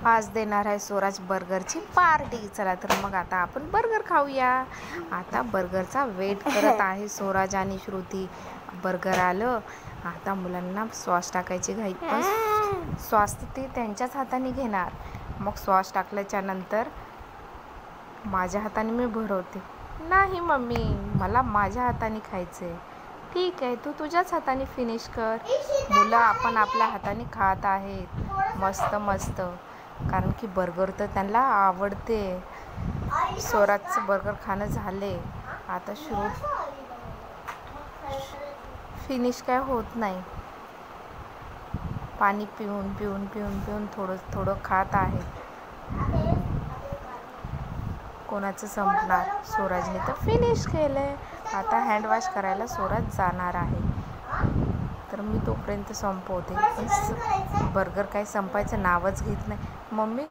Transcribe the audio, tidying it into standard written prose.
आज देणार आहे स्वराज बर्गरची पार्टी. चला तर मग आता आपण बर्गर खाऊया. आता बर्गरचा वेट करत आहे स्वराज आणि श्रुती. बर्गर आलं. आता मुलांना सॉस टाकायची घाई, पण सॉस ते त्यांच्याच हाताने घेणार. मग सॉस टाकल्याच्या नंतर माझ्या हाताने मी भरवते. नाही मम्मी, मला माझ्या हाताने खायचे. ठीक आहे, तू तुझ्याच हाताने फिनिश कर. मुलं आपण आपल्या हाताने खात आहेत मस्त मस्त, कारण की बर्गर तर त्यांना आवडते. स्वराजचं बर्गर खाणं झाले. आता फिनिश काय होत नाही. पाणी पिऊन पिऊन पिऊन पिऊन थोडं थोडं खात आहे. कोणाचं संपणार. स्वराजने तर फिनिश केलंय. आता हँडवॉश करायला स्वराज जाणार आहे. तर मी तोपर्यंत संपवते. पण बर्गर काही संपायचं नावच घेत नाही. मम्मी